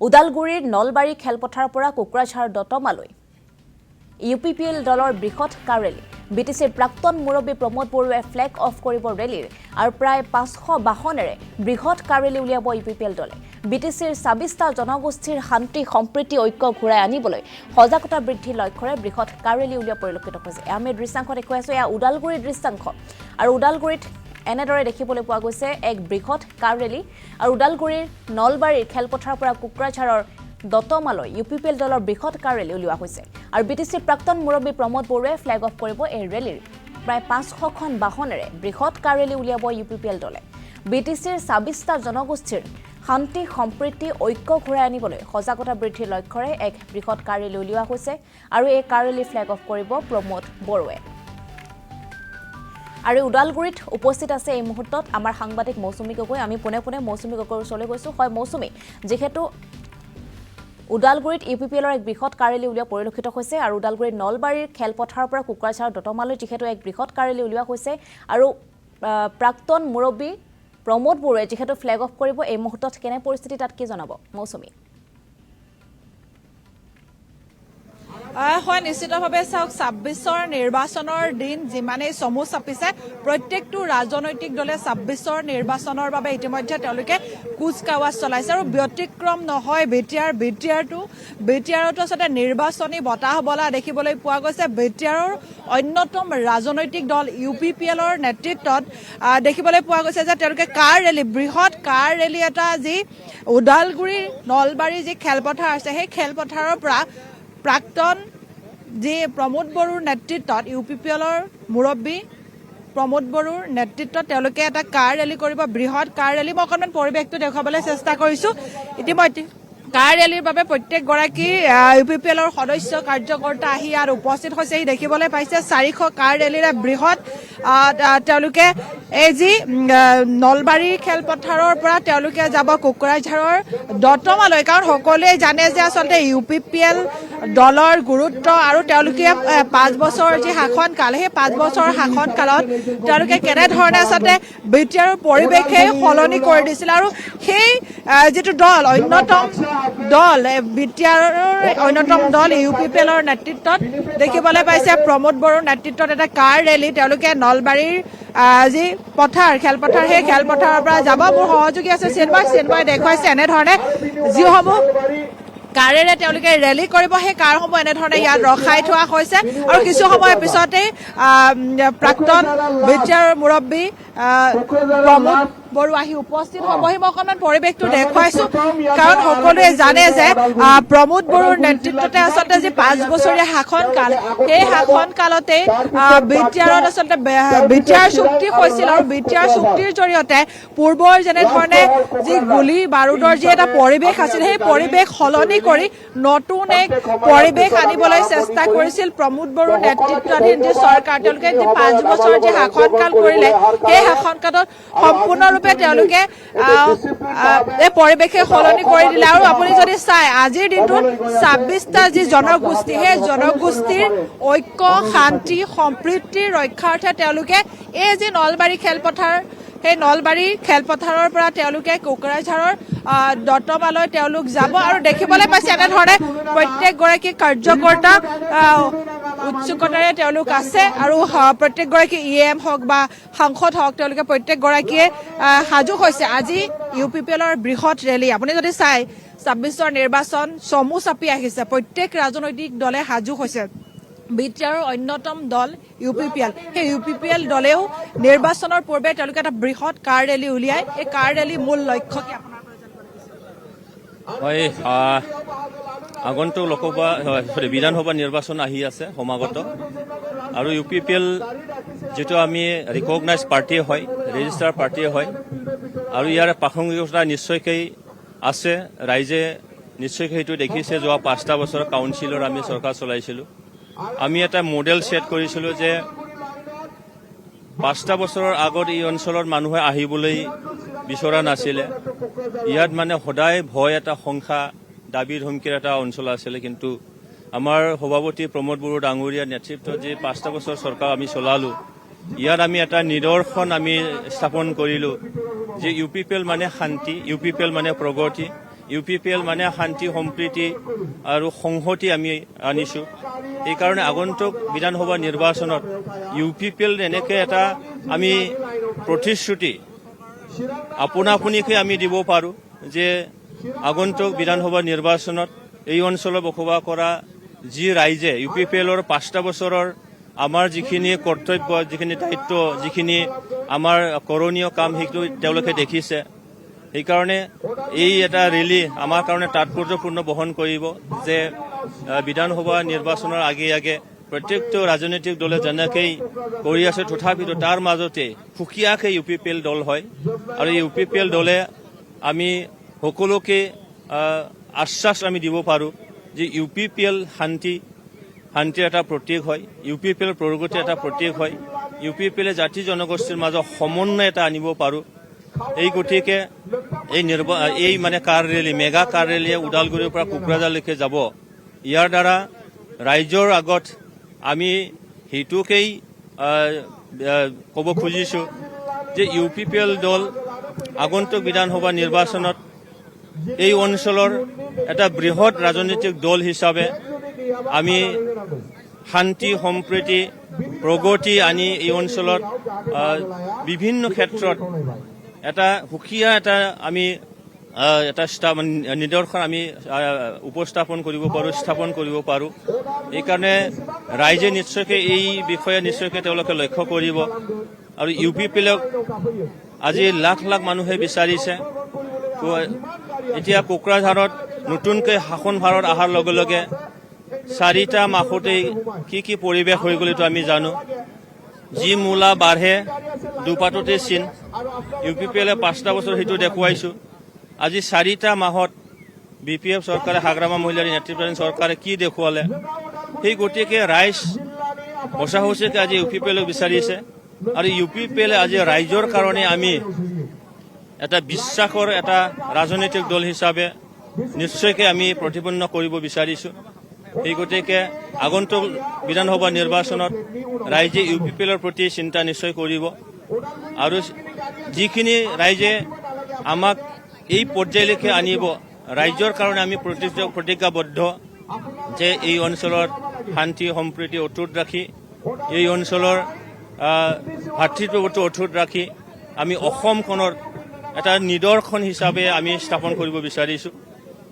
উদালগুৰিৰ নলবাৰী খেলপথাৰৰ পৰা কোকৰাঝাৰ দতমালৈ UPPL দলৰ বৃহৎ কাৰ ৰেলী BTCৰ প্ৰাক্তন মুৰব্বী প্ৰমোদ বৰুৱাই ফ্লেগ অফ কৰিব ৰেলীৰ আৰু প্ৰায় 500 বাহনেৰে বৃহৎ কাৰ ৰেলী উলিয়াব UPPL দলে BTCৰ 26টা জনগোষ্ঠীৰ শান্তি সম্প্ৰীতি ঐক্য ঘূৰাই আনিবলৈ সজাগতা বৃদ্ধিৰ লক্ষ্যৰে বৃহৎ কাৰ ৰেলী উলিওৱা পৰিলক্ষিত হৈছে আমি দৃশ্যাংশ দেখুৱাইছো এয়া উদালগুৰিৰ দৃশ্যাংশ আৰু উদালগুৰিত এনেদৰে দেখিবলৈ পোৱা গৈছে এক বৃহৎ কাৰ ৰেলী আৰু উদালগুৰিৰ নলবাৰীৰ খেলপথাৰৰ পৰা কোকৰাঝাৰৰ দতমালৈ UPPL দলৰ বৃহৎ কাৰ ৰেলী উলিওৱা হৈছে আৰু BTCৰ প্ৰাক্তন মুৰব্বী প্ৰমোদ বৰুৱাই ফ্লেগ অফ কৰিব এই ৰেলীৰ প্ৰায় 500খন বাহনেৰে বৃহৎ কাৰ ৰেলী উলিয়াব UPPL দলে BTCৰ 26টা জনগোষ্ঠীৰ শান্তি সম্প্ৰীতি ঐক্য ঘূৰাই আনিবলৈ সজাগতা বৃদ্ধিৰ লক্ষ্যৰে এক বৃহৎ কাৰ ৰেলী উলিওৱা হৈছে আৰু এই কাৰ ৰেলী ফ্লেগ অফ কৰিব প্ৰমোদ বৰুৱাই আৰু উদালগুৰিত উপস্থিত আছে এই মুহূৰ্তত আমাৰ সাংবাদিক মৌচুমী গগৈ আমি পুনে মৌচুমী গগৈৰ ওচৰলৈ গৈছো হয় মৌচুমী যেহেতু উদালগুৰিত UPPLৰ এক বৃহৎ কাৰ ৰেলী উলিওৱা পৰিলক্ষিত হৈছে আৰু উদালগুৰিৰ নলবাৰীৰ খেলপথাৰৰ পৰা কোকৰাঝাৰ দতমালৈ যেহেতু এক বৃহৎ কাৰ ৰেলী উলিওৱা হৈছে আৰু প্ৰাক্তন মুৰব্বী প্ৰমোদ বৰুৱাই যেহেতু ফ্লেগ অফ কৰিব এই মুহূৰ্তত কেনে পৰিস্থিতি তাত কি জনাব মৌচুমী হয় নিশ্চিতভাৱে চাওক 26ৰ নিৰ্বাচনৰ দিন যিমানেই চমু চাপিছে প্ৰত্যেকটো ৰাজনৈতিক দলে 26ৰ নিৰ্বাচনৰ বাবে ইতিমধ্যে তেওঁলোকে কুচকাৱাজ চলাইছে আৰু ব্যতিক্ৰম নহয় বিটিআৰতো আচলতে নিৰ্বাচনী বতাহ বলা দেখিবলৈ পোৱা গৈছে বিটিআৰৰ অন্যতম ৰাজনৈতিক দল UPPLৰ নেতৃত্বত দেখিবলৈ পোৱা গৈছে যে তেওঁলোকে কাৰ ৰেলী বৃহৎ কাৰ ৰেলী এটা যি উদালগুৰি নলবাৰী যি খেলপথাৰ আছে সেই খেলপথাৰৰ পৰা প্ৰাক্তন যি প্ৰমোদ বৰুৰ নেতৃত্বত UPPLৰ মুৰব্বী প্ৰমোদ বৰুৰ নেতৃত্বত তেওঁলোকে এটা কাৰ ৰেলী কৰিব বৃহৎ কাৰ ৰেলী মই অকণমান পৰিৱেশটো দেখুৱাবলৈ চেষ্টা কৰিছো ইতিমধ্যে কাৰ ৰেলীৰ বাবে প্ৰত্যেকগৰাকী UPPLৰ সদস্য কাৰ্যকৰ্তা আহি ইয়াত উপস্থিত হৈছে ই দেখিবলৈ পাইছে 400 কাৰ ৰেলীৰে বৃহৎ তেওঁলোকে এই যি নলবাৰী খেলপথাৰৰ পৰা তেওঁলোকে যাব কোকৰাঝাৰৰ দতমালৈ কাৰণ সকলোৱে জানে যে আচলতে UPPL দলৰ গুৰুত্ব আৰু তেওঁলোকে 5 বছৰ যি শাসনকাল সেই 5 বছৰৰ শাসনকালত তেওঁলোকে কেনেধৰণে আচলতে বিটিআৰৰ পৰিৱেশে সলনি কৰি দিছিল আৰু সেই যিটো দল অন্যতম দল বিটিআৰৰ অন্যতম দল UPPLৰ নেতৃত্বত দেখিবলৈ পাইছে প্ৰমোদ বৰুৰ নেতৃত্বত এটা কাৰ ৰেলী তেওঁলোকে নলবাৰীৰ যি পথাৰ খেলপথাৰ সেই খেলপথাৰৰ পৰা যাব মোৰ সহযোগী আছে চিন্ময় দেখুৱাইছে এনেধৰণে যিসমূহ কাৰেৰে তেওঁলোকে ৰেলী কৰিব সেই কাৰসমূহ এনেধৰণে ইয়াত ৰখাই থোৱা হৈছে আৰু কিছু সময়ৰ পিছতেই প্ৰাক্তন বিটিআৰৰ মুৰব্বী প্ৰমোদ বৰুৱা আহি উপস্থিত হ'বহি মই অকণমান পৰিৱেশটো দেখুৱাইছো কাৰণ সকলোৱে জানে যে প্ৰমোদ বৰুৰ নেতৃত্বতে আচলতে যি 5 বছৰীয়া শাসনকাল সেই শাসনকালতে বিটিআৰত আচলতে বিটিআৰ চুক্তি হৈছিল আৰু বিটিআৰ চুক্তিৰ জৰিয়তে পূৰ্বৰ যেনেধৰণে যি গুলী বাৰুদৰ যি এটা পৰিৱেশ আছিল সেই পৰিৱেশ সলনি কৰি নতুন এক পৰিৱেশ আনিবলৈ চেষ্টা কৰিছিল প্ৰমোদ বৰুৰ নেতৃত্বাধীন যি চৰকাৰ তেওঁলোকে যি 5 বছৰ যি শাসনকাল কৰিলে সেই শাসনকালত সম্পূৰ্ণৰূপে তেওঁলোকে এই পৰিৱেশে সলনি কৰি দিলে আৰু আপুনি যদি চাই আজিৰ দিনটোত 26টা যি জনগোষ্ঠী সেই জনগোষ্ঠীৰ ঐক্য শান্তি সম্প্ৰীতিৰ ৰক্ষাৰ্থে তেওঁলোকে এই যি নলবাৰী খেলপথাৰ সেই নলবাৰী খেলপথাৰৰ পৰা তেওঁলোকে কোকৰাঝাৰৰ দতমালৈ তেওঁলোক যাব আৰু দেখিবলৈ পাইছে এনেধৰণে প্ৰত্যেকগৰাকী কাৰ্যকৰ্তা উৎসুকতাৰে তেওঁলোক আছে আৰু প্ৰত্যেকগৰাকী EM হওক বা সাংসদ হওক তেওঁলোকে প্ৰত্যেকগৰাকীয়ে সাজু হৈছে আজি UPPLৰ বৃহৎ ৰেলী আপুনি যদি চাই 26ৰ নিৰ্বাচন চমু চাপি আহিছে প্ৰত্যেক ৰাজনৈতিক দলে সাজু হৈছে বিটিআৰৰ অন্যতম দল UPPL সেই UPPL দলেও নিৰ্বাচনৰ পূৰ্বে তেওঁলোকে এটা বৃহৎ কাৰ ৰেলী উলিয়াই এই কাৰ ৰেলী মূল লক্ষ্য কি আপোনাৰ হয় আগন্তুক লোকসভা বিধানসভা নিৰ্বাচন আহি আছে সমাগত আৰু UPPL যেটো আমি ৰিকগনাইজ পাৰ্টি হয় ৰেজিষ্টাৰ পাৰ্টি হয় আৰু ইয়াৰ প্ৰাসংগিকতা নিশ্চয়কৈ আছে ৰাইজে নিশ্চয়কৈ সেইটো দেখিছে যোৱা 5টা বছৰ কাউন্সিলৰ আমি চৰকাৰ চলাইছিলোঁ আমি এটা মডেল সেট কৰিছিলোঁ যে 5টা বছৰৰ আগত এই অঞ্চলৰ মানুহে আহিবলৈ বিচৰা নাছিলে ইয়াত মানে সদায় ভয় এটা সংখ্যা দাবী ধমকিৰ এটা অঞ্চল আছিলে কিন্তু আমাৰ সভাপতি প্ৰমোদ বড়ো ডাঙৰীয়াৰ নেতৃত্বত যে 5টা বছৰ চৰকাৰ আমি চলালো ইয়াত আমি এটা নিদৰ্শন আমি স্থাপন কৰিলো যে UPPL মানে শান্তি UPPL মানে প্ৰগতি UPPL মানে শান্তি সম্প্ৰীতি আৰু সংহতি আমি আনিছোঁ। এইকাৰণে আগন্তুক বিধানসভা নিৰ্বাচনত UPPL এনেকৈ এটা আমি প্ৰতিশ্ৰুতি আপোনা আপুনিকে আমি দিব পাৰোঁ যে আগন্তুক বিধানসভা নিৰ্বাচনত এই অঞ্চলত বসবাস কৰা যি ৰাইজে UPPLৰ 5টা বছৰৰ আমাৰ যিখিনি কৰ্তব্য, যিখিনি দায়িত্ব, যিখিনি আমাৰ কৰণীয় কাম সেইটো তেওঁলোকে দেখিছে। সেইকাৰণে এই এটা ৰেলী আমাৰ কাৰণে তাৎপৰ্যপূৰ্ণ বহন কৰিব যে বিধানসভা নিৰ্বাচনৰ আগে আগে প্ৰত্যেকটো ৰাজনৈতিক দলে যেনেকৈ কৰি আছে, তথাপিতো তাৰ মাজতে সুকীয়াকৈ UPPL দল হয়। আৰু এই UPPL দলে আমি সকলোকে আশ্বাস আমি দিব পাৰোঁ যে UPPL শান্তিৰ এটা প্ৰতীক হয়, UPPL প্ৰগতিৰ এটা প্ৰতীক হয়, UPPL জাতি জনগোষ্ঠীৰ মাজত সমন্বয় এটা আনিব পাৰোঁ। এই গতিকে এই মানে কাৰ ৰেলী, মেগা কাৰ ৰেলীয়ে ওদালগুৰিৰ পৰা কোকৰাঝাৰলৈকে যাব। ইয়াৰ দ্বাৰা ৰাইজৰ আগত আমি সেইটোকেই ক'ব খুজিছোঁ যে UPPL দল আগন্তুক বিধানসভা নিৰ্বাচনত এই অঞ্চলৰ এটা বৃহৎ ৰাজনৈতিক দল হিচাপে আমি শান্তি সম্প্ৰীতি প্ৰগতি আনি এই অঞ্চলত বিভিন্ন ক্ষেত্ৰত এটা সুকীয়া এটা আমি এটা নিদৰ্শন আমি উপস্থাপন কৰিব পাৰোঁ, স্থাপন কৰিব পাৰোঁ। এইকাৰণে ৰাইজে নিশ্চয়কৈ এই বিষয়ে নিশ্চয়কৈ তেওঁলোকে লক্ষ্য কৰিব। আৰু UPPLক আজি লাখ লাখ মানুহে বিচাৰিছে। এতিয়া কোকৰাঝাৰত নতুনকৈ শাসনভাৰত অহাৰ লগে লগে 4টা মাহতেই কি পৰিৱেশ হৈ গ'ল এইটো আমি জানো। যি মূলা বাঢ়ে দুপাততে চিন। UPPLে 5টা বছৰ সেইটো দেখুৱাইছোঁ। আজি 4টা মাহত BPF চৰকাৰে, হাগ্ৰামা মহিলাৰ নেতৃত্বাধীন চৰকাৰে কি দেখুৱালে। সেই গতিকে ৰাইজ সঁচা সঁচিকৈ আজি UPPLক বিচাৰিছে। আৰু UPPLে আজি ৰাইজৰ কাৰণে আমি এটা বিশ্বাসৰ এটা ৰাজনৈতিক দল হিচাপে নিশ্চয়কৈ আমি প্ৰতিপন্ন কৰিব বিচাৰিছোঁ। সেই গতিকে আগন্তুক বিধানসভা নিৰ্বাচনত ৰাইজে UPPLৰ প্ৰতি চিন্তা নিশ্চয় কৰিব। আৰু যিখিনি ৰাইজে আমাক এই পৰ্যায়লৈকে আনিব, ৰাইজৰ কাৰণে আমি প্ৰতিজ্ঞাবদ্ধ যে এই অঞ্চলত শান্তি সম্প্ৰীতি অটুট ৰাখি, এই অঞ্চলৰ ভাতৃত্ববোধ অটুট ৰাখি আমি অসমখনৰ এটা নিদৰ্শন হিচাপে আমি স্থাপন কৰিব বিচাৰিছোঁ।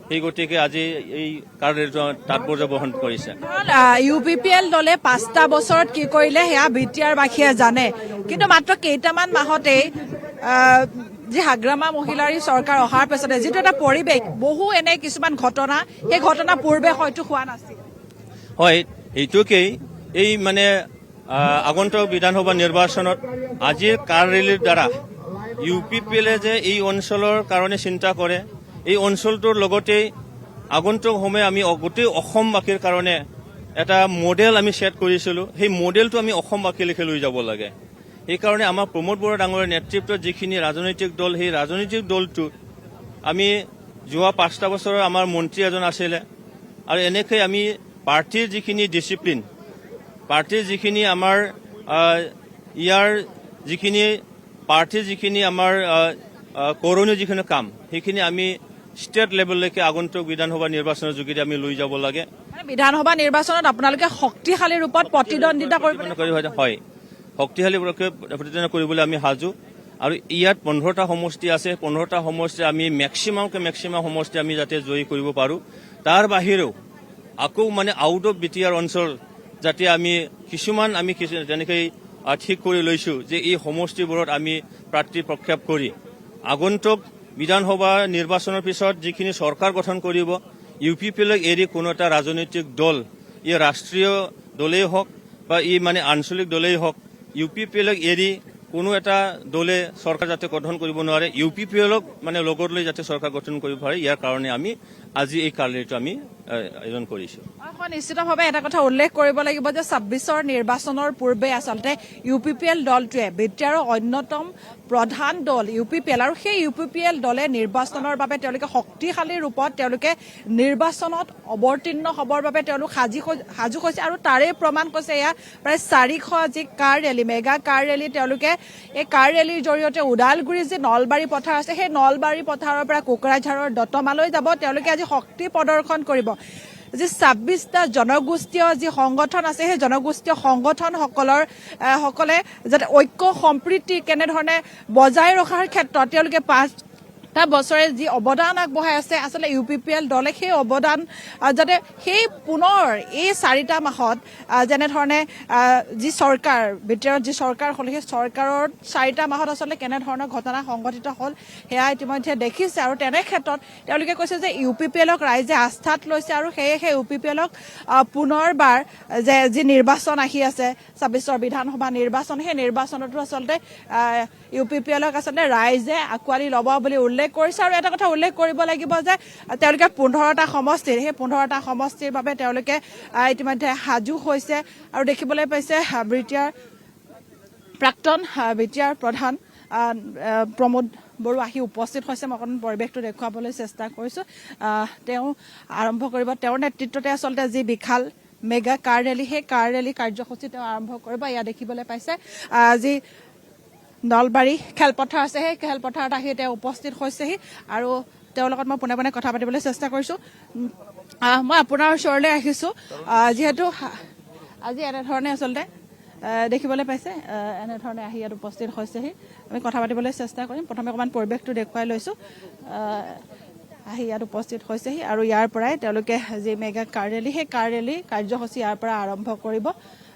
সেই গতিকে আজি এই কাৰ্যত তাৎপৰ্য বহন কৰিছে। UPPL দলে 5টা বছৰত কি কৰিলে সেয়া বিটিআৰবাসীয়ে জানে, কিন্তু মাত্ৰ কেইটামান মাহতেই যি হাগ্ৰামা মহিলাৰী চৰকাৰ অহাৰ পিছতে যিটো এটা পৰিৱেশ, বহু এনে কিছুমান ঘটনা, সেই ঘটনা পূৰ্বে হয়তো হোৱা নাছিল। হয়, এইটোকেই এই মানে আগন্তুক বিধানসভা নিৰ্বাচনত আজিৰ কাৰ ৰেলীৰ দ্বাৰা UPPLে যে এই অঞ্চলৰ কাৰণে চিন্তা কৰে, এই অঞ্চলটোৰ লগতেই আগন্তুক সময় আমি গোটেই অসমবাসীৰ কাৰণে এটা মডেল আমি ছেট কৰিছিলোঁ। সেই মডেলটো আমি অসমবাসীলৈকে লৈ যাব লাগে। সেইকাৰণে আমাৰ প্ৰমোদ বৰা ডাঙৰীয়াৰ নেতৃত্বত যিখিনি ৰাজনৈতিক দল, সেই ৰাজনৈতিক দলটোত আমি যোৱা 5টা বছৰৰ আমাৰ মন্ত্ৰী এজন আছিলে। আৰু এনেকৈ আমি পাৰ্টীৰ যিখিনি ডিচিপ্লিন, পাৰ্টীৰ যিখিনি আমাৰ ইয়াৰ যিখিনি পাৰ্টীৰ যিখিনি আমাৰ কৰণীয় যিখিনি কাম, সেইখিনি আমি ষ্টেট লেভেললৈকে আগন্তুক বিধানসভা নিৰ্বাচনৰ যোগেদি আমি লৈ যাব লাগে। বিধানসভা নিৰ্বাচনত আপোনালোকে শক্তিশালী ৰূপত প্ৰতিদ্বন্দ্বিতা কৰিব। হয়, শক্তিশালী প্ৰতিদ্বন্দ্বিতা কৰিবলৈ আমি সাজু। আৰু ইয়াত 15টা সমষ্টি আছে। 15টা সমষ্টি আমি মেক্সিমাম সমষ্টি আমি যাতে জয়ী কৰিব পাৰোঁ। তাৰ বাহিৰেও আকৌ মানে আউট অফ BTR অঞ্চল যাতে আমি কিছুমান যেনেকৈ ঠিক কৰি লৈছোঁ যে এই সমষ্টিবোৰত আমি প্ৰাৰ্থী প্ৰক্ষেপ কৰি আগন্তুক বিধানসভা নিৰ্বাচনৰ পিছত যিখিনি চৰকাৰ গঠন কৰিব, UPPLক এৰি কোনো এটা ৰাজনৈতিক দল, ই ৰাষ্ট্ৰীয় দলেই হওক বা ই মানে আঞ্চলিক দলেই হওক, UPPLক এৰি কোনো এটা দলে চৰকাৰ যাতে গঠন কৰিব নোৱাৰে, UPPLক মানে লগত লৈ যাতে চৰকাৰ গঠন কৰিব পাৰে, ইয়াৰ কাৰণে আমি আজি এই কাৰ্যটো আমি আয়োজন কৰিছোঁ। নিশ্চিতভাৱে এটা কথা উল্লেখ কৰিব লাগিব যে 26ৰ নিৰ্বাচনৰ পূৰ্বে আচলতে UPPL দলটোৱে BTRৰ অন্যতম প্ৰধান দল UPPL আৰু সেই UPPL দলে নিৰ্বাচনৰ বাবে তেওঁলোকে শক্তিশালী ৰূপত তেওঁলোকে নিৰ্বাচনত অৱতীৰ্ণ হ'বৰ বাবে তেওঁলোক সাজু হৈছে আৰু তাৰে প্ৰমাণ কৈছে এয়া প্ৰায় 400 যি কাৰ ৰেলী মেগা কাৰ ৰেলী তেওঁলোকে এই কাৰ ৰেলীৰ জৰিয়তে ওদালগুৰিৰ যি নলবাৰী পথাৰ আছে সেই নলবাৰী পথাৰৰ পৰা কোকৰাঝাৰৰ দতমালৈ যাব তেওঁলোকে আজি শক্তি প্ৰদৰ্শন কৰিব যি 26টা জনগোষ্ঠীয় যি সংগঠন আছে সেই জনগোষ্ঠীয় সংগঠনসকলে যাতে ঐক্য সম্প্ৰীতি কেনেধৰণে বজাই ৰখাৰ ক্ষেত্ৰত তেওঁলোকে 5টা বছৰে যি অৱদান আগবঢ়াই আছে আচলতে UPPL দলে সেই অৱদান যাতে সেই পুনৰ এই 4টা মাহত যেনেধৰণে যি চৰকাৰ ভিতৰত যি চৰকাৰ হ'ল সেই চৰকাৰৰ 4টা মাহত আচলতে কেনেধৰণৰ ঘটনা সংঘটিত হ'ল সেয়া ইতিমধ্যে দেখিছে আৰু তেনে ক্ষেত্ৰত তেওঁলোকে কৈছে যে UPPLক ৰাইজে আস্থাত লৈছে আৰু সেয়েহে UPPLক পুনৰবাৰ যে যি নিৰ্বাচন আহি আছে 26ৰ বিধানসভা নিৰ্বাচন সেই নিৰ্বাচনতো আচলতে UPPLক আচলতে ৰাইজে আঁকোৱালি ল'ব বুলি উল্লেখ কৰিছে আৰু এটা কথা উল্লেখ কৰিব লাগিব যে তেওঁলোকে 15টা সমষ্টিৰ সেই 15টা সমষ্টিৰ বাবে তেওঁলোকে ইতিমধ্যে সাজু হৈছে আৰু দেখিবলৈ পাইছে প্ৰাক্তন বিটিআৰ প্ৰধান প্ৰমোদ বড়ো আহি উপস্থিত হৈছে মই অকণমান পৰিৱেশটো দেখুৱাবলৈ চেষ্টা কৰিছোঁ তেওঁ আৰম্ভ কৰিব তেওঁৰ নেতৃত্বতে আচলতে যি বিশাল মেগা কাৰ ৰেলী সেই কাৰ ৰেলী কাৰ্যসূচী তেওঁ আৰম্ভ কৰিব এয়া দেখিবলৈ পাইছে যি নলবাৰী খেলপথাৰ আছে সেই খেলপথাৰত আহি তেওঁ উপস্থিত হৈছেহি আৰু তেওঁৰ লগত মই পোনে পোনে কথা পাতিবলৈ চেষ্টা কৰিছোঁ মই আপোনাৰ ওচৰলৈ আহিছোঁ যিহেতু আজি এনেধৰণে আচলতে দেখিবলৈ পাইছে এনেধৰণে আহি ইয়াত উপস্থিত হৈছেহি আমি কথা পাতিবলৈ চেষ্টা কৰিম প্ৰথমে অকণমান পৰিৱেশটো দেখুৱাই লৈছোঁ আহি ইয়াত উপস্থিত হৈছেহি আৰু ইয়াৰ পৰাই তেওঁলোকে যি মেগা কাৰ ৰেলী সেই কাৰ ৰেলী কাৰ্যসূচী ইয়াৰ পৰা আৰম্ভ কৰিব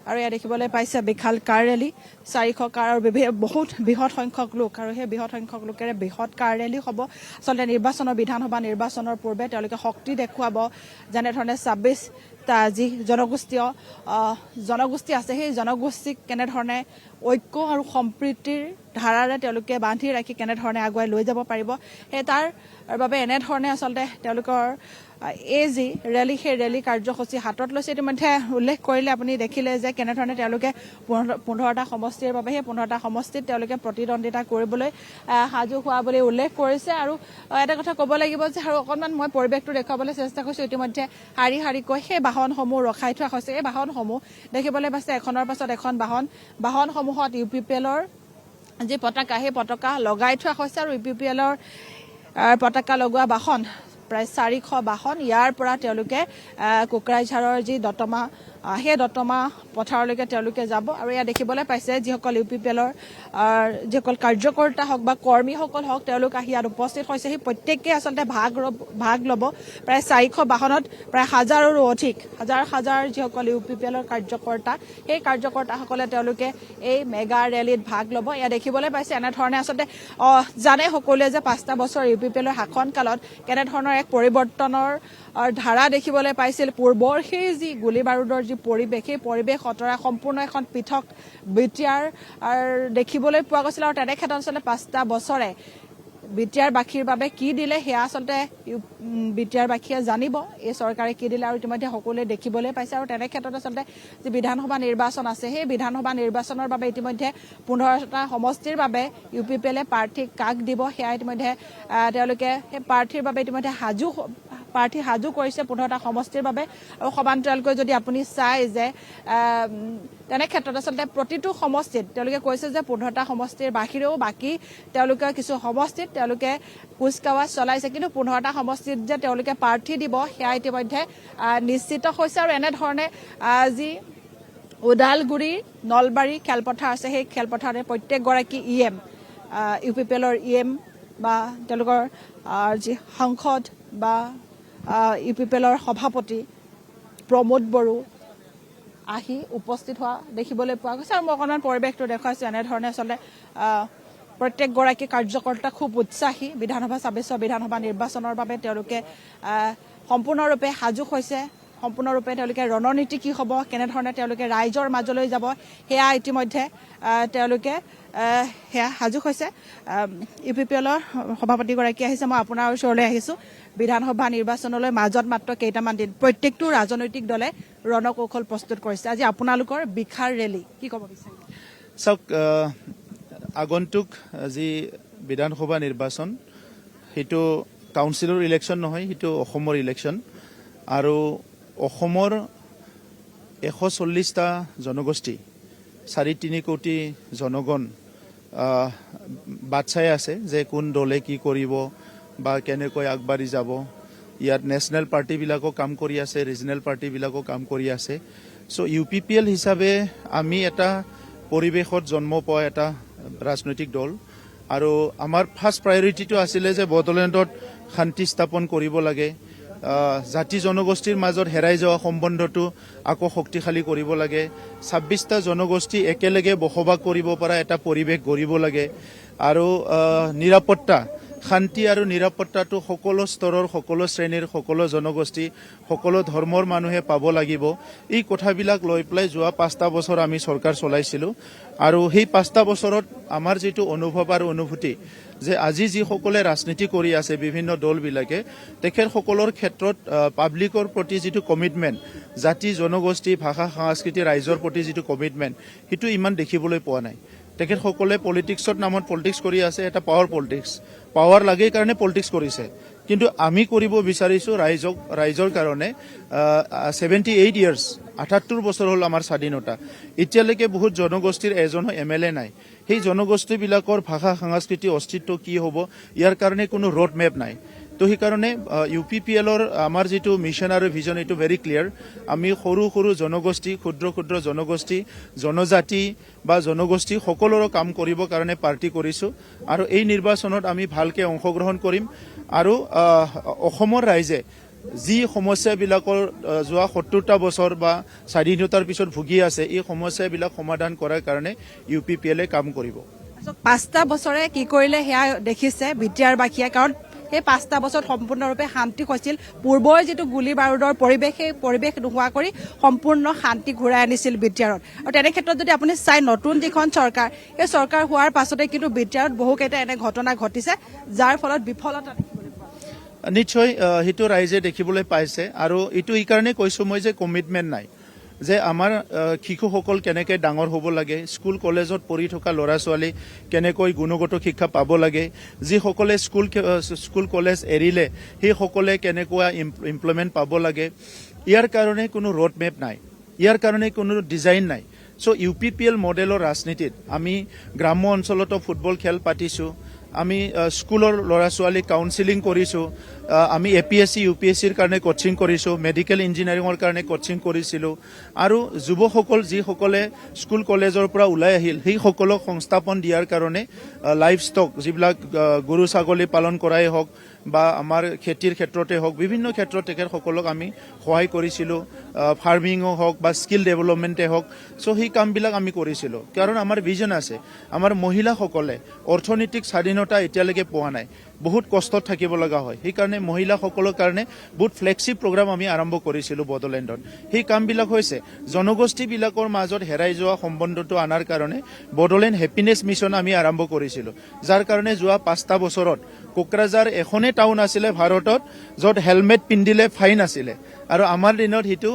আৰু ইয়াত দেখিবলৈ পাইছে বিশাল কাৰ ৰেলী 400 কাৰ আৰু বহুত বৃহৎ সংখ্যক লোক আৰু সেই বৃহৎ সংখ্যক লোকেৰে বৃহৎ কাৰ ৰেলী হ'ব আচলতে বিধানসভা নিৰ্বাচনৰ পূৰ্বে তেওঁলোকে শক্তি দেখুৱাব যেনেধৰণে 26টা যি জনগোষ্ঠী আছে সেই জনগোষ্ঠীক কেনেধৰণে ঐক্য আৰু সম্প্ৰীতিৰ ধাৰাৰে তেওঁলোকে বান্ধি ৰাখি কেনেধৰণে আগুৱাই লৈ যাব পাৰিব সেই তাৰ বাবে এনেধৰণে আচলতে তেওঁলোকৰ এই যি ৰেলী সেই ৰেলী কাৰ্যসূচী হাতত লৈছে ইতিমধ্যে উল্লেখ কৰিলে আপুনি দেখিলে যে কেনেধৰণে তেওঁলোকে 15টা সমষ্টিৰ বাবে সেই 15টা সমষ্টিত তেওঁলোকে প্ৰতিদ্বন্দ্বিতা কৰিবলৈ সাজু হোৱা বুলি উল্লেখ কৰিছে আৰু এটা কথা ক'ব লাগিব যে আৰু অকণমান মই পৰিৱেশটো দেখুৱাবলৈ চেষ্টা কৰিছোঁ ইতিমধ্যে শাৰী শাৰীকৈ সেই বাহনসমূহ ৰখাই থোৱা হৈছে এই বাহনসমূহ দেখিবলৈ পাইছে এখনৰ পাছত এখন বাহনসমূহত UPPLৰ যি পতাকা সেই পতাকা লগাই থোৱা হৈছে আৰু UPPLৰ পতাকা লগোৱা বাহন প্ৰায় 400 বাহন ইয়াৰ পৰা তেওঁলোকে কোকৰাঝাৰৰ যি দতমা সেই দতমা পথাৰলৈকে তেওঁলোকে যাব আৰু ইয়াত দেখিবলৈ পাইছে যিসকল UPPLৰ যিসকল কাৰ্যকৰ্তা হওক বা কৰ্মীসকল হওক তেওঁলোক আহি ইয়াত উপস্থিত হৈছে সেই প্ৰত্যেকেই আচলতে ভাগ ল'ব প্ৰায় 400 বাহনত প্ৰায় হাজাৰৰো অধিক হাজাৰ যিসকল UPPLৰ কাৰ্যকৰ্তা সেই কাৰ্যকৰ্তাসকলে তেওঁলোকে এই মেগা ৰেলীত ভাগ ল'ব ইয়াত দেখিবলৈ পাইছে এনেধৰণে আচলতে জানে সকলোৱে যে 5টা বছৰ UPPLৰ শাসনকালত কেনেধৰণৰ এক পৰিৱৰ্তনৰ ধাৰা দেখিবলৈ পাইছিল পূৰ্বৰ সেই যি গুলী বাৰুদৰ যি পৰিৱেশ সেই পৰিৱেশ অতৰা সম্পূৰ্ণ এখন পৃথক বিটিআৰ দেখিবলৈ পোৱা গৈছিল আৰু তেনে ক্ষেত্ৰত আচলতে 5টা বছৰে বিটিআৰ বাসীৰ বাবে কি দিলে সেয়া আচলতে বিটিআৰ বাসীয়ে জানিব এই চৰকাৰে কি দিলে আৰু ইতিমধ্যে সকলোৱে দেখিবলৈ পাইছে আৰু তেনে ক্ষেত্ৰত আচলতে যি বিধানসভা নিৰ্বাচন আছে সেই বিধানসভা নিৰ্বাচনৰ বাবে ইতিমধ্যে 15টা সমষ্টিৰ বাবে UPPLে প্ৰাৰ্থীক কাক দিব সেয়া ইতিমধ্যে তেওঁলোকে সেই প্ৰাৰ্থীৰ বাবে ইতিমধ্যে প্ৰাৰ্থী সাজু কৰিছে 15টা সমষ্টিৰ বাবে আৰু সমান্তৰালকৈ যদি আপুনি চাই যে তেনে ক্ষেত্ৰত আচলতে প্ৰতিটো সমষ্টিত তেওঁলোকে কৈছে যে 15টা সমষ্টিৰ বাহিৰেও বাকী তেওঁলোকে কিছু সমষ্টিত তেওঁলোকে কুচকাৱাজ চলাইছে কিন্তু 15টা সমষ্টিত যে তেওঁলোকে প্ৰাৰ্থী দিব সেয়া ইতিমধ্যে নিশ্চিত হৈছে আৰু এনেধৰণে যি ওদালগুৰি নলবাৰী খেলপথাৰ আছে সেই খেলপথাৰতে প্ৰত্যেকগৰাকী EM UPPLৰ EM বা তেওঁলোকৰ যি সাংসদ বা UPPLৰ সভাপতি প্ৰমোদ বড়ো আহি উপস্থিত হোৱা দেখিবলৈ পোৱা গৈছে আৰু মই অকণমান পৰিৱেশটো দেখুৱাইছোঁ এনেধৰণে আচলতে প্ৰত্যেকগৰাকী কাৰ্যকৰ্তা খুব উৎসাহী 26 বিধানসভা নিৰ্বাচনৰ বাবে তেওঁলোকে সম্পূৰ্ণৰূপে সাজু হৈছে সম্পূৰ্ণৰূপে তেওঁলোকে ৰণনীতি কি হ'ব কেনেধৰণে তেওঁলোকে ৰাইজৰ মাজলৈ যাব সেয়া ইতিমধ্যে তেওঁলোকে সেয়া সাজু হৈছে UPPLৰ সভাপতিগৰাকী আহিছে মই আপোনাৰ ওচৰলৈ আহিছোঁ বিধানসভা নিৰ্বাচনলৈ মাজত মাত্ৰ কেইটামান দিন প্ৰত্যেকটো ৰাজনৈতিক দলে ৰণকৌশল প্ৰস্তুত কৰিছে আজি আপোনালোকৰ বিশাল ৰেলী কি ক'ব বিচাৰিছে চাওক আগন্তুক যি বিধানসভা নিৰ্বাচন সেইটো কাউন্সিলৰ ইলেকশ্যন নহয়, সেইটো অসমৰ ইলেকশ্যন। আৰু অসমৰ 140টা জনগোষ্ঠী 3.5 কোটি জনগণ বাট চাই আছে যে কোন দলে কি কৰিব বা কেনেকৈ আগবাঢ়ি যাব। ইয়াত নেশ্যনেল পাৰ্টিবিলাকো কাম কৰি আছে, ৰিজনেল পাৰ্টিবিলাকো কাম কৰি আছে। চ' UPPL হিচাপে আমি এটা পৰিৱেশত জন্ম পোৱা এটা ৰাজনৈতিক দল। আৰু আমাৰ ফাৰ্ষ্ট প্ৰায়ৰিটিটো আছিলে যে বড়োলেণ্ডত শান্তি স্থাপন কৰিব লাগে, জাতি জনগোষ্ঠীৰ মাজত হেৰাই যোৱা সম্বন্ধটো আকৌ শক্তিশালী কৰিব লাগে, 26টা জনগোষ্ঠী একেলগে বসবাস কৰিব পৰা এটা পৰিৱেশ গঢ়িব লাগে, আৰু নিৰাপত্তা, শান্তি আৰু নিৰাপত্তাটো সকলো স্তৰৰ, সকলো শ্ৰেণীৰ, সকলো জনগোষ্ঠী, সকলো ধৰ্মৰ মানুহে পাব লাগিব। এই কথাবিলাক লৈ পেলাই যোৱা 5টা বছৰ আমি চৰকাৰ চলাইছিলোঁ। আৰু সেই 5টা বছৰত আমাৰ যিটো অনুভৱ আৰু অনুভূতি যে আজি যিসকলে ৰাজনীতি কৰি আছে বিভিন্ন দলবিলাকে, তেখেতসকলৰ ক্ষেত্ৰত পাব্লিকৰ প্ৰতি যিটো কমিটমেণ্ট, জাতি জনগোষ্ঠী, ভাষা সংস্কৃতি, ৰাইজৰ প্ৰতি যিটো কমিটমেণ্ট, সেইটো ইমান দেখিবলৈ পোৱা নাই। তেখেতসকলে পলিটিক্সৰ নামত পলিটিক্স কৰি আছে, এটা পাৱাৰ পলিটিক্স, পাৱাৰ লাগে কাৰণে পলিটিক্স কৰিছে। কিন্তু আমি কৰিব বিচাৰিছোঁ ৰাইজৰ কাৰণে 78 ইয়াৰ্ছ, 78 বছৰ হ'ল আমাৰ স্বাধীনতা। এতিয়ালৈকে বহুত জনগোষ্ঠীৰ এজনো MLA নাই। সেই জনগোষ্ঠীবিলাকৰ ভাষা সংস্কৃতি অস্তিত্ব কি হ'ব, ইয়াৰ কাৰণে কোনো ৰোড মেপ নাই। তো সেইকাৰণে UPPLৰ আমাৰ যিটো মিছন আৰু ভিজন এইটো ভেৰি ক্লিয়াৰ। আমি সৰু সৰু জনগোষ্ঠী, ক্ষুদ্ৰ ক্ষুদ্ৰ জনগোষ্ঠী, জনজাতি বা জনগোষ্ঠী সকলোৰো কাম কৰিবৰ কাৰণে পাৰ্টি কৰিছোঁ। আৰু এই নিৰ্বাচনত আমি ভালকৈ অংশগ্ৰহণ কৰিম। আৰু অসমৰ ৰাইজে যি সমস্যাবিলাকৰ যোৱা 70টা বছৰ বা স্বাধীনতাৰ পিছত ভুগি আছে, এই সমস্যাবিলাক সমাধান কৰাৰ কাৰণে UPPLে কাম কৰিব। 5টা বছৰে কি কৰিলে সেয়া দেখিছে বিটিআৰবাসীয়ে, কাৰণ সেই 5টা বছৰত সম্পূৰ্ণৰূপে শান্তি হৈছিল। পূৰ্বৰ যিটো গুলী বাৰুদৰ পৰিৱেশ, সেই পৰিৱেশ নোহোৱা কৰি সম্পূৰ্ণ শান্তি ঘূৰাই আনিছিল বিটিআৰত। আৰু তেনে ক্ষেত্ৰত যদি আপুনি চাই নতুন যিখন চৰকাৰ, সেই চৰকাৰ হোৱাৰ পাছতে কিন্তু বিটিআৰত বহুকেইটা এনে ঘটনা ঘটিছে, যাৰ ফলত বিফলতা নিশ্চয় সেইটো ৰাইজে দেখিবলৈ পাইছে। আৰু এইটো এই কাৰণে কৈছোঁ মই যে কমিটমেণ্ট নাই, যে আমাৰ শিশুসকল কেনেকৈ ডাঙৰ হ'ব লাগে, স্কুল কলেজত পঢ়ি থকা ল'ৰা ছোৱালী কেনেকৈ গুণগত শিক্ষা পাব লাগে, যিসকলে স্কুল কলেজ এৰিলে সেইসকলে কেনেকুৱা ইমপ্লয়মেণ্ট পাব লাগে, ইয়াৰ কাৰণে কোনো ৰোড মেপ নাই, ইয়াৰ কাৰণে কোনো ডিজাইন নাই। চ' UPPL মডেলৰ ৰাজনীতিত আমি গ্ৰাম্য অঞ্চলতো ফুটবল খেল পাতিছোঁ, আমি স্কুলৰ ল'ৰা ছোৱালীক কাউন্সিলিং কৰিছোঁ, আমি APSC UPSCৰ কাৰণে কোচিং কৰিছোঁ, মেডিকেল ইঞ্জিনিয়াৰিঙৰ কাৰণে কোচিং কৰিছিলোঁ। আৰু যুৱকসকল যিসকলে স্কুল কলেজৰ পৰা ওলাই আহিল, সেইসকলক সংস্থাপন দিয়াৰ কাৰণে লাইভ ষ্টক, যিবিলাক গৰু ছাগলী পালন কৰাই হওক বা আমাৰ খেতিৰ ক্ষেত্ৰতে হওক, বিভিন্ন ক্ষেত্ৰত তেখেতসকলক আমি সহায় কৰিছিলোঁ, ফাৰ্মিঙো হওক বা স্কিল ডেভেলপমেণ্টে হওক। চ' সেই কামবিলাক আমি কৰিছিলোঁ, কাৰণ আমাৰ ভিজন আছে। আমাৰ মহিলাসকলে অৰ্থনৈতিক স্বাধীনতা এতিয়ালৈকে পোৱা নাই, বহুত কষ্টত থাকিব লগা হয়। সেইকাৰণে মহিলাসকলৰ কাৰণে বহুত ফ্লেক্সি প্ৰগ্ৰাম আমি আৰম্ভ কৰিছিলোঁ বড়োলেণ্ডত। সেই কামবিলাক হৈছে জনগোষ্ঠীবিলাকৰ মাজত হেৰাই যোৱা সম্বন্ধটো অনাৰ কাৰণে বড়োলেণ্ড হেপিনেছ মিছন আমি আৰম্ভ কৰিছিলোঁ, যাৰ কাৰণে যোৱা 5টা বছৰত কোকৰাঝাৰ এখনেই টাউন আছিলে ভাৰতত য'ত হেলমেট পিন্ধিলে ফাইন আছিলে। আৰু আমাৰ দিনত সেইটো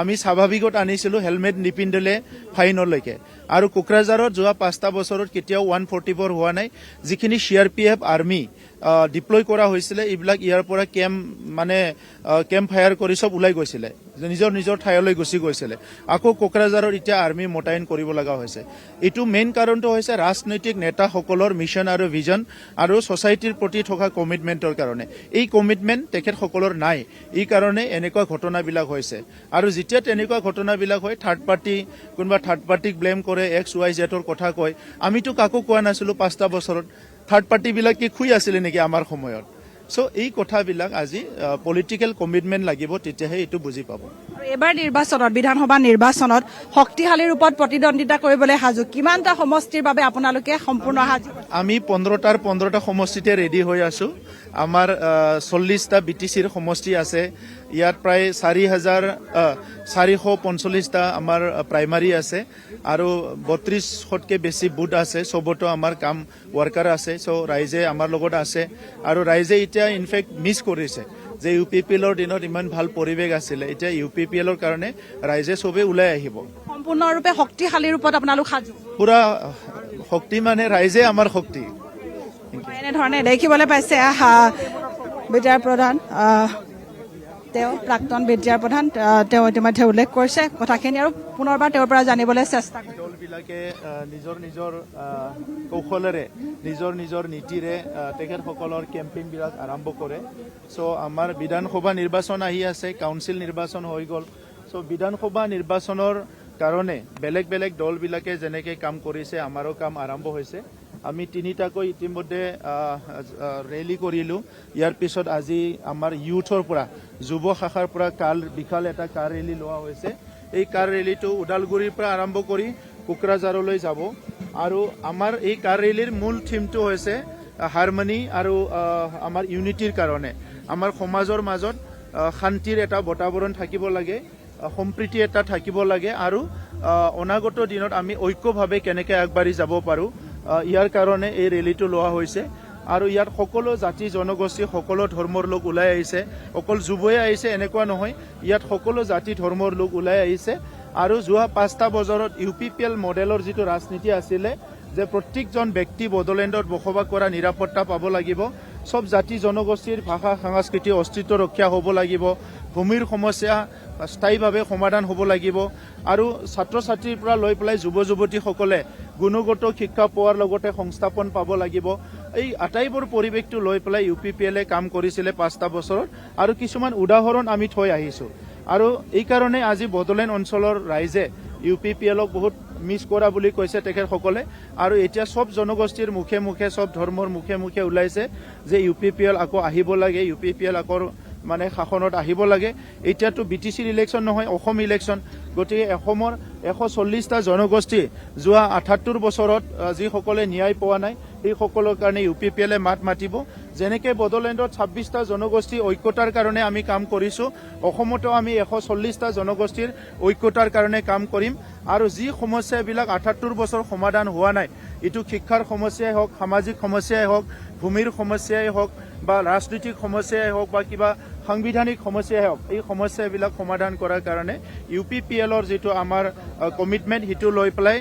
আমি স্বাভাৱিকত আনিছিলোঁ, হেলমেট নিপিন্ধিলে ফাইনলৈকে। আৰু কোকৰাঝাৰত যোৱা 5টা বছৰত কেতিয়াও 144 হোৱা নাই। যিখিনি CRPF আৰ্মি ডিপ্লয় কৰা হৈছিলে, এইবিলাক ইয়াৰ পৰা কেম্প ফায়াৰ কৰি চব ওলাই গৈছিলে, নিজৰ নিজৰ ঠাইলৈ গুচি গৈছিলে। আকৌ কোকৰাঝাৰত এতিয়া আৰ্মি মোতায়েন কৰিব লগা হৈছে। এইটো মেইন কাৰণটো হৈছে ৰাজনৈতিক নেতাসকলৰ মিছন আৰু ভিজন আৰু ছ'চাইটিৰ প্ৰতি থকা কমিটমেণ্টৰ কাৰণে। এই কমিটমেণ্ট তেখেতসকলৰ নাই, এই কাৰণে এনেকুৱা ঘটনাবিলাক হৈছে। আৰু যেতিয়া তেনেকুৱা ঘটনাবিলাক হয়, কোনোবা থাৰ্ড পাৰ্টিক ব্লেম কৰে, XYZৰ কথা কয়। আমিতো কাকো কোৱা নাছিলোঁ 5টা বছৰত। থাৰ্ড পাৰ্টিবিলাক কি শুই আছিলে নেকি আমাৰ সময়ত? চ' এই কথাবিলাক আজি পলিটিকেল কমিটমেণ্ট লাগিব, তেতিয়াহে এইটো বুজি পাব। এইবাৰ নিৰ্বাচনত, বিধানসভা নিৰ্বাচনত শক্তিশালী ৰূপত প্ৰতিদ্বন্দ্বিতা কৰিবলৈ সাজু, কিমানটা সমষ্টিৰ বাবে আপোনালোকে সম্পূৰ্ণ সাজু? আমি 15টা সমষ্টিতে ৰেডি হৈ আছোঁ। আমাৰ 40টা BTCৰ সমষ্টি আছে। ইয়াত প্ৰায় 4,445টা আমাৰ প্ৰাইমাৰী আছে আৰু 32শতকৈ বেছি বুথ আছে। চবতো আমাৰ কাম ৱৰ্কাৰ আছে। চ' ৰাইজে আমাৰ লগত আছে। আৰু ৰাইজে এতিয়া ইনফেক্ট মিছ কৰিছে যে UPPLৰ দিনত ইমান ভাল পৰিৱেশ আছিলে। এতিয়া UPPLৰ কাৰণে ৰাইজে চবেই ওলাই আহিব। সম্পূৰ্ণৰূপে শক্তিশালী ৰূপত আপোনালোক সাজু পুৰা শক্তি মানে ৰাইজে আমাৰ শক্তি এনেধৰণে দেখিবলৈ পাইছে বিদ্যাৰ প্ৰধান তেওঁ প্ৰাক্তন বিদ্যাৰ প্ৰধান তেওঁ ইতিমধ্যে উল্লেখ কৰিছে কথাখিনি আৰু পুনৰবাৰ তেওঁৰ পৰা জানিবলৈ চেষ্টা কৰিম দলবিলাকে নিজৰ নিজৰ কৌশলেৰে নিজৰ নিজৰ নীতিৰে তেখেতসকলৰ কেম্পেইনবিলাক আৰম্ভ কৰে চ' আমাৰ বিধানসভা নিৰ্বাচন আহি আছে কাউন্সিল নিৰ্বাচন হৈ গ'ল চ' বিধানসভা নিৰ্বাচনৰ কাৰণে বেলেগ বেলেগ দলবিলাকে যেনেকৈ কাম কৰিছে আমাৰো কাম আৰম্ভ হৈছে আমি তিনিটাকৈ ইতিমধ্যে ৰেলী কৰিলোঁ ইয়াৰ পিছত আজি আমাৰ ইউথৰ পৰা যুৱ শাখাৰ পৰা বিশাল এটা কাৰ ৰেলী লোৱা হৈছে এই কাৰ ৰেলীটো ওদালগুৰিৰ পৰা আৰম্ভ কৰি কোকৰাঝাৰলৈ যাব আৰু আমাৰ এই কাৰ ৰেলীৰ মূল থিমটো হৈছে হাৰমনি আৰু আমাৰ ইউনিটিৰ কাৰণে আমাৰ সমাজৰ মাজত শান্তিৰ এটা বাতাবৰণ থাকিব লাগে সম্প্ৰীতি এটা থাকিব লাগে আৰু অনাগত দিনত আমি ঐক্যভাৱে কেনেকৈ আগবাঢ়ি যাব পাৰোঁ ইয়াৰ কাৰণে এই ৰেলীটো লোৱা হৈছে আৰু ইয়াত সকলো জাতি জনগোষ্ঠী সকলো ধৰ্মৰ লোক ওলাই আহিছে অকল যুৱই আহিছে এনেকুৱা নহয় ইয়াত সকলো জাতি ধৰ্মৰ লোক ওলাই আহিছে আৰু যোৱা 5টা বজাৰত UPPL মডেলৰ যিটো ৰাজনীতি আছিলে যে প্ৰত্যেকজন ব্যক্তি বড়োলেণ্ডত বসবাস কৰা নিৰাপত্তা পাব লাগিব সব জাতি জনগোষ্ঠীৰ ভাষা সংস্কৃতি অস্তিত্ব ৰক্ষা হ'ব লাগিব ভূমিৰ সমস্যা স্থায়ীভাৱে সমাধান হ'ব লাগিব আৰু ছাত্ৰ ছাত্ৰীৰ পৰা লৈ পেলাই যুৱ যুৱতীসকলে গুণগত শিক্ষা পোৱাৰ লগতে সংস্থাপন পাব লাগিব এই আটাইবোৰ পৰিৱেশটো লৈ পেলাই UPPLে কাম কৰিছিলে 5টা বছৰত আৰু কিছুমান উদাহৰণ আমি থৈ আহিছোঁ আৰু এই কাৰণে আজি বড়োলেণ্ড অঞ্চলৰ ৰাইজে UPPLক বহুত মিছ কৰা বুলি কৈছে তেখেতসকলে আৰু এতিয়া সব জনগোষ্ঠীৰ মুখে মুখে সব ধৰ্মৰ মুখে মুখে ওলাইছে যে UPPL আকৌ আহিব লাগে UPPL আকৌ মানে শাসনত আহিব লাগে এতিয়াতো BTCৰ ইলেকশ্যন নহয় অসম ইলেকশ্যন গতিকে অসমৰ 140টা জনগোষ্ঠী যোৱা 78 বছৰত যিসকলে ন্যায় পোৱা নাই এই সকলৰ কাৰণে UPPLে মাত মাতিব যেনেকৈ বড়োলেণ্ডত 26টা জনগোষ্ঠী ঐক্যতাৰ কাৰণে আমি কাম কৰিছোঁ অসমতো আমি 140টা জনগোষ্ঠীৰ ঐক্যতাৰ কাৰণে কাম কৰিম আৰু যি সমস্যাবিলাক 78 বছৰ সমাধান হোৱা নাই এইটো শিক্ষাৰ সমস্যাই হওক সামাজিক সমস্যাই হওক ভূমিৰ সমস্যাই হওক বা ৰাজনৈতিক সমস্যাই হওক বা কিবা সাংবিধানিক সমস্যাই হওক এই সমস্যাবিলাক সমাধান কৰাৰ কাৰণে UPPLৰ যিটো আমাৰ কমিটমেণ্ট সেইটো লৈ পেলাই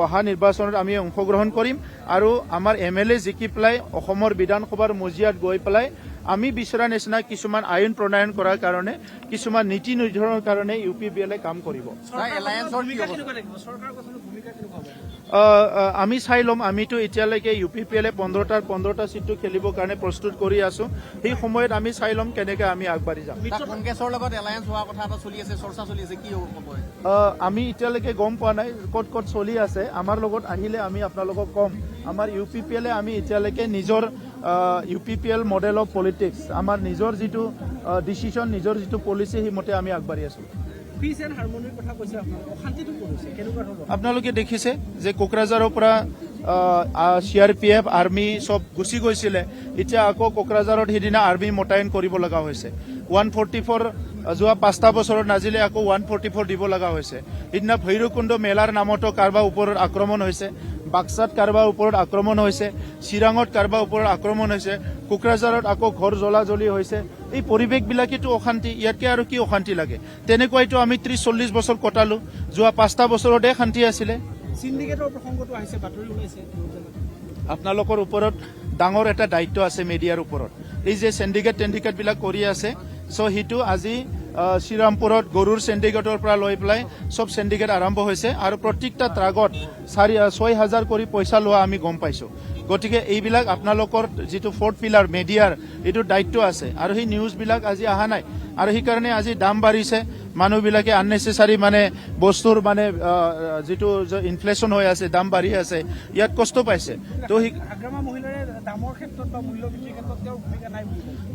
অহা নিৰ্বাচনত আমি অংশগ্ৰহণ কৰিম আৰু আমাৰ MLA জিকি পেলাই অসমৰ বিধানসভাৰ মজিয়াত গৈ পেলাই আমি বিচৰা নিচিনা কিছুমান আইন প্ৰণয়ন কৰাৰ কাৰণে কিছুমান নীতি নিৰ্ধাৰণৰ কাৰণে UPPLে কাম কৰিব আমি চাই ল'ম আমিতো এতিয়ালৈকে UPPLে 15টা চিটটো খেলিবৰ কাৰণে প্ৰস্তুত কৰি আছোঁ সেই সময়ত আমি চাই ল'ম কেনেকৈ আমি আগবাঢ়ি যাম আমি এতিয়ালৈকে গম পোৱা নাই ক'ত ক'ত চলি আছে আমাৰ লগত আহিলে আমি আপোনালোকক ক'ম আমাৰ UPPLে আমি এতিয়ালৈকে নিজৰ UPPL মডেল অফ পলিটিক্স আমাৰ নিজৰ যিটো ডিচিশ্যন নিজৰ যিটো পলিচি সেইমতে আমি আগবাঢ়ি আছোঁ আপোনালোকে দেখিছে যে কোকৰাঝাৰৰ পৰা CRPF আৰ্মি সব গুচি গৈছিলে এতিয়া আকৌ কোকৰাঝাৰত সিদিনা আৰ্মি মোতায়েন কৰিব লগা হৈছে 144 যোৱা 5টা বছৰত নাজিলে আকৌ 144 দিব লগা হৈছে সিদিনা ভৈৰৱকুণ্ড মেলাৰ নামতো কাৰোবাৰ ওপৰত আক্ৰমণ হৈছে বাক্সাত কাৰোবাৰ ওপৰত আক্ৰমণ হৈছে চিৰাঙত কাৰোবাৰ ওপৰত আক্ৰমণ হৈছে কোকৰাঝাৰত আকৌ ঘৰ জ্বলা-জ্বলি হৈছে এই পৰিৱেশবিলাকেতো অশান্তি ইয়াতকৈ আৰু কি অশান্তি লাগে তেনেকুৱাইতো আমি 30-40 বছৰ কটালোঁ যোৱা 5টা বছৰতে শান্তি আছিলে সিন্ডিকেটৰ প্ৰসংগটো আহিছে বাতৰি ওলাইছে আপোনালোকৰ ওপৰত ডাঙৰ এটা দায়িত্ব আছে মিডিয়াৰ ওপৰত এই যে চেণ্ডিকেটবিলাক কৰি আছে চ' সেইটো আজি শ্ৰীৰামপুৰত গৰুৰ চেণ্ডিকেটৰ পৰা লৈ পেলাই সব চেণ্ডিকেট আৰম্ভ হৈছে আৰু প্ৰত্যেকটা ট্ৰাকত 6,000 কৰি পইচা লোৱা আমি গম পাইছোঁ গতিকে এইবিলাক আপোনালোকৰ যিটো 4th পিলাৰ মিডিয়াৰ এইটো দায়িত্ব আছে আৰু সেই নিউজবিলাক আজি অহা নাই আৰু সেইকাৰণে আজি দাম বাঢ়িছে মানুহবিলাকে আননেচেচাৰী মানে বস্তুৰ মানে যিটো ইনফ্লেশ্যন হৈ আছে দাম বাঢ়ি আছে ইয়াত কষ্ট পাইছে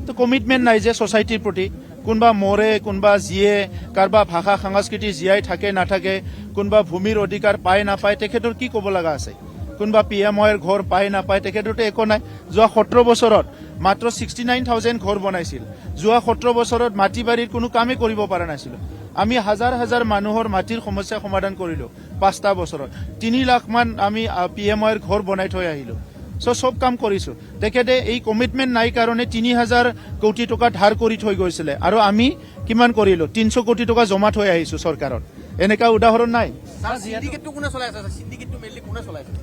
তো কমিটমেণ্ট নাই যে ছ'চাইটিৰ প্ৰতি কোনোবা মৰে কোনোবা জীয়ে কাৰোবাৰ ভাষা সংস্কৃতি জীয়াই থাকে নাথাকে কোনোবা ভূমিৰ অধিকাৰ পায় নাপায় তেখেতৰ কি ক'ব লগা আছে কোনোবা PMOৰ ঘৰ পায় নাপায় তেখেতৰতো একো নাই যোৱা 17 বছৰত মাত্ৰ 69,000 ঘৰ বনাইছিল যোৱা 17 বছৰত মাটি বাৰীৰ কোনো কামেই কৰিব পৰা নাছিলোঁ আমি হাজাৰ হাজাৰ মানুহৰ মাটিৰ সমস্যা সমাধান কৰিলোঁ 5টা বছৰত 3 লাখ মান আমি PMOৰ ঘৰ বনাই থৈ আহিলোঁ সব কাম কৰিছোঁ তেখেতে এই কমিটমেণ্ট নাই কাৰণে 3,000 কোটি টকা ধাৰ কৰি থৈ গৈছিলে আৰু আমি কিমান কৰিলোঁ 300 কোটি টকা জমা থৈ আহিছোঁ চৰকাৰত এনেকা উদাহৰণ নাই। সিন্ডিকেটটো কোনে চলাই আছে? সিন্ডিকেটটো মেইনলি কোনে চলাইছে?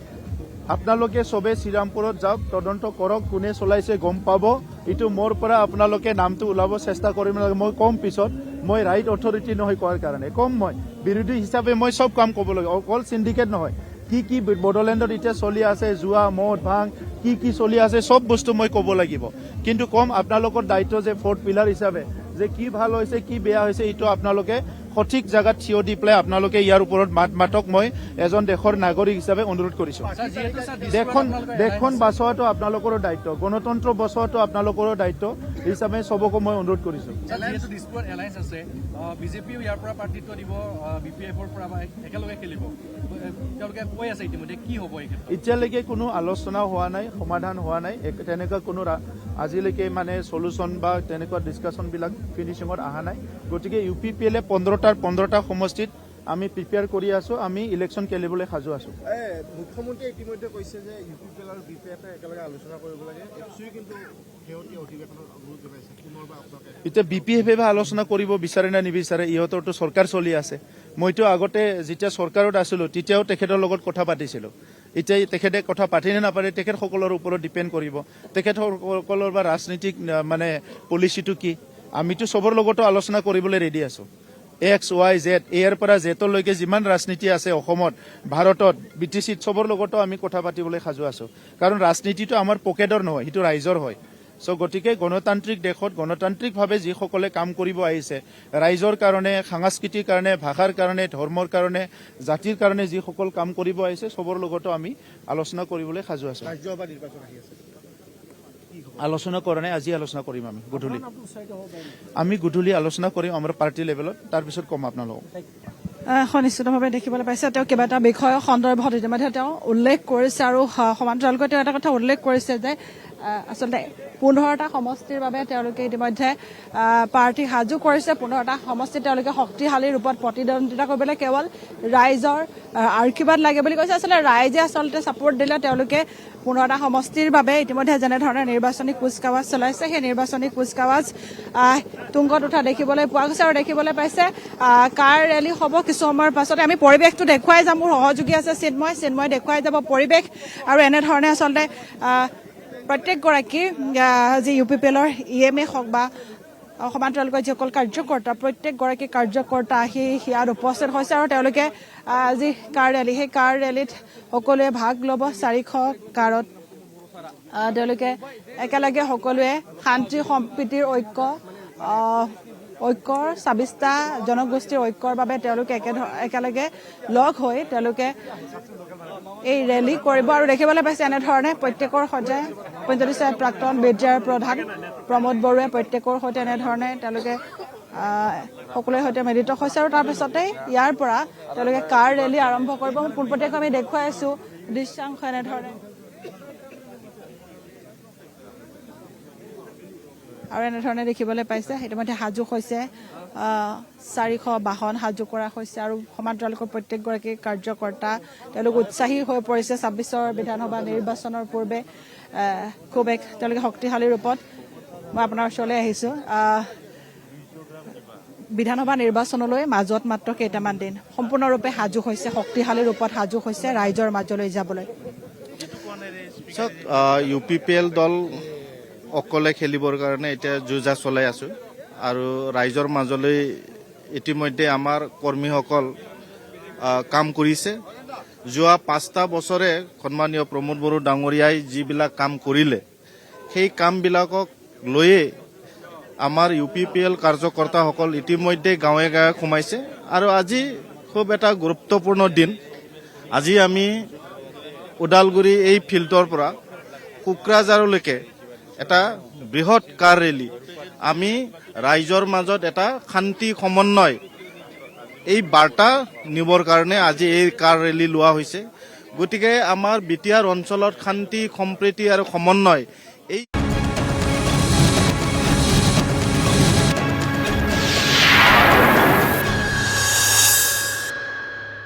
আপোনালোকে চবে শ্ৰীৰামপুৰত যাওক, তদন্ত কৰক, কোনে চলাইছে গম পাব। এইটো মোৰ পৰা আপোনালোকে নামটো ওলাব চেষ্টা কৰিম। মই কম পিছত, মই ৰাইট অথৰিটি নহয় কোৱাৰ কাৰণে কম। মই বিৰোধী হিচাপে মই চব কাম ক'ব লাগে, অকল চিণ্ডিকেট নহয়। কি বড়োলেণ্ডত এতিয়া চলি আছে, জুৱা, মদ, ভাং, কি চলি আছে চব বস্তু মই ক'ব লাগিব। কিন্তু কম আপোনালোকৰ দায়িত্ব যে ফ'ৰ্থ পিলাৰ হিচাপে যে কি ভাল হৈছে কি বেয়া হৈছে এইটো আপোনালোকে সঠিক জাগাত থিয় দি পেলাই আপোনালোকে ইয়াৰ ওপৰত মাতক মই এজন দেশৰ নাগৰিক হিচাপে অনুৰোধ কৰিছো। দেশখন বচোৱাটো আপোনালোকৰ দায়িত্ব, গণতন্ত্ৰ বচোৱাটো আপোনালোকৰ দায়িত্ব হিচাপে চবকে মই অনুৰোধ কৰিছো। বিজেপিও ইয়াৰ পৰা প্ৰাৰ্থিত্ব দিব, BPF-ৰ পৰা একেলগে খেলিব, তেওঁলোকে কৈ আছে ইতিমধ্যে, কি হ'ব এই ক্ষেত্ৰত? এতিয়ালৈকে কোনো আলোচনা হোৱা নাই, সমাধান হোৱা নাই, তেনেকুৱা কোনো আজিলৈকে মানে চলুচন বা তেনেকুৱা ডিছকাশ্যনবিলাক ফিনিচিঙত অহা নাই। গতিকে UPPL-এ 15টা সমষ্টিত আমি প্ৰিপেয়াৰ কৰি আছো, আমি ইলেকশ্যন খেলিবলৈ সাজু আছো। মুখ্যমন্ত্ৰীয়ে ইতিমধ্যে কৈছে যে UPPL আৰু BPF-এ একেলগে আলোচনা কৰিব লাগে। এফচিও কিন্তু শেহতীয়া অধিৱেশনত অনুৰোধ জনাইছে। পুনৰবাৰ আপোনালোকে এতিয়া BPF-এ বা আলোচনা কৰিব বিচাৰে নে নিবিচাৰে, ইহঁতৰতো চৰকাৰ চলি আছে। মইতো আগতে যেতিয়া চৰকাৰত আছিলো তেতিয়াও তেখেতৰ লগত কথা পাতিছিলো। এতিয়া তেখেতে কথা পাতি নে নাপাতে তেখেতসকলৰ ওপৰত ডিপেণ্ড কৰিব, তেখেতসকলৰ বা ৰাজনীতিক মানে পলিচিটো কি। আমিতো চবৰ লগতো আলোচনা কৰিবলৈ ৰেডি আছো। XYZ, এৰ পৰা জেটলৈকে যিমান ৰাজনীতি আছে অসমত, ভাৰতত, BTC-ত চবৰ লগতো আমি কথা পাতিবলৈ সাজু আছো। কাৰণ ৰাজনীতিটো আমাৰ পকেটৰ নহয়, সেইটো ৰাইজৰ হয়। গতিকে গণতান্ত্ৰিক দেশত গণতান্ত্ৰিকভাৱে যিসকলে কাম কৰিব আহিছে, ৰাইজৰ কাৰণে, সাংস্কৃতিৰ কাৰণে, ভাষাৰ কাৰণে, ধৰ্মৰ কাৰণে, জাতিৰ কাৰণে যিসকল কাম কৰিব আহিছে চবৰ লগতো আমি আলোচনা কৰিবলৈ সাজু আছো। ৰাজ্যসভা নিৰ্বাচন আহি আছে, আলোচনা কৰা নাই, আজি আলোচনা কৰিম। আমি গধূলি আলোচনা কৰিম আমাৰ পাৰ্টি লেভেলত, তাৰপিছত কম আপোনালোকক। নিশ্চিতভাৱে দেখিবলৈ পাইছে তেওঁ কেইবাটা বিষয়ৰ সন্দৰ্ভত ইতিমধ্যে তেওঁ উল্লেখ কৰিছে, আৰু সমান্তৰালকৈ তেওঁ এটা কথা উল্লেখ কৰিছে যে আচলতে 15টা সমষ্টিৰ বাবে তেওঁলোকে ইতিমধ্যে পাৰ্টি সাজু কৰিছে। 15টা সমষ্টিত তেওঁলোকে শক্তিশালী ৰূপত প্ৰতিদ্বন্দ্বিতা কৰিবলৈ কেৱল ৰাইজৰ আশীৰ্বাদ লাগে বুলি কৈছে। আচলতে ৰাইজে আচলতে ছাপোৰ্ট দিলে তেওঁলোকে 15টা সমষ্টিৰ বাবে ইতিমধ্যে যেনেধৰণে নিৰ্বাচনী কুচকাৱাজ চলাইছে, সেই নিৰ্বাচনী কুচকাৱাজ তুংগত উঠা দেখিবলৈ পোৱা গৈছে। আৰু দেখিবলৈ পাইছে কাৰ ৰেলী হ'ব কিছু সময়ৰ পাছতে। আমি পৰিৱেশটো দেখুৱাই যাম, মোৰ সহযোগী আছে চিন্ময় দেখুৱাই যাব পৰিৱেশ। আৰু এনেধৰণে আচলতে প্ৰত্যেকগৰাকী যি UPPL-ৰ EMA হওক বা সমান্তৰালকৈ যিসকল কাৰ্যকৰ্তা, প্ৰত্যেকগৰাকী কাৰ্যকৰ্তা আহি ইয়াত উপস্থিত হৈছে। আৰু তেওঁলোকে যি কাৰ ৰেলী, সেই কাৰ ৰেলীত সকলোৱে ভাগ ল'ব। 400 কাৰত তেওঁলোকে একেলগে সকলোৱে শান্তি সম্প্ৰীতিৰ ঐক্যৰ 26টা জনগোষ্ঠীৰ ঐক্যৰ বাবে তেওঁলোকে একেলগে লগ হৈ তেওঁলোকে এই ৰেলী কৰিব। আৰু দেখিবলৈ পাইছে এনেধৰণে প্ৰত্যেকৰ সৈতে পঞ্চল্লিছ প্ৰাক্তন বিদ্যালয়ৰ প্ৰধান প্ৰমোদ বড়োৱে প্ৰত্যেকৰ সৈতে এনেধৰণে তেওঁলোকে সকলোৰে সৈতে মিলিত হৈছে। আৰু তাৰপিছতে ইয়াৰ পৰা তেওঁলোকে কাৰ ৰেলী আৰম্ভ কৰিব। পোনপটীয়াকৈ আমি দেখুৱাই আছো দৃশ্যাংশ এনেধৰণে, আৰু এনেধৰণে দেখিবলৈ পাইছে ইতিমধ্যে সাজু হৈছে 400 বাহন সাজু কৰা হৈছে। আৰু সমান্তৰালকৈ প্ৰত্যেকগৰাকী কাৰ্যকৰ্তা তেওঁলোক উৎসাহী হৈ পৰিছে 26ৰ বিধানসভা নিৰ্বাচনৰ পূৰ্বে খুব তেওঁলোকে শক্তিশালী ৰূপত। মই আপোনাৰ ওচৰলৈ আহিছো। বিধানসভা নিৰ্বাচনলৈ মাজত মাত্ৰ কেইটামান দিন, সম্পূৰ্ণৰূপে সাজু হৈছে, শক্তিশালী ৰূপত সাজু হৈছে ৰাইজৰ মাজলৈ যাবলৈ। UPPL দল অকলে খেলিবৰ কাৰণে এতিয়া যুঁজা চলাই আছো, আৰু ৰাইজৰ মাজলৈ ইতিমধ্যে আমাৰ কৰ্মীসকল কাম কৰিছে। যোৱা 5টা বছৰে সন্মানীয় প্ৰমোদ বড়ো ডাঙৰীয়াই যিবিলাক কাম কৰিলে, সেই কামবিলাকক লৈয়ে আমাৰ UPPL কাৰ্যকৰ্তাসকল ইতিমধ্যে গাঁৱে গাঁৱে সোমাইছে। আৰু আজি খুব এটা গুৰুত্বপূৰ্ণ দিন। আজি আমি ওদালগুৰি এই ফিল্ডৰ পৰা কোকৰাঝাৰলৈকে এটা বৃহৎ কাৰ ৰেলী, আমি ৰাইজৰ মাজত এটা শান্তি সমন্বয় এই বাৰ্তা নিবৰ কাৰণে আজি এই কাৰ ৰেলী লোৱা হৈছে। গতিকে আমাৰ বিটিআৰ অঞ্চলত শান্তি সম্প্ৰীতি আৰু সমন্বয় এই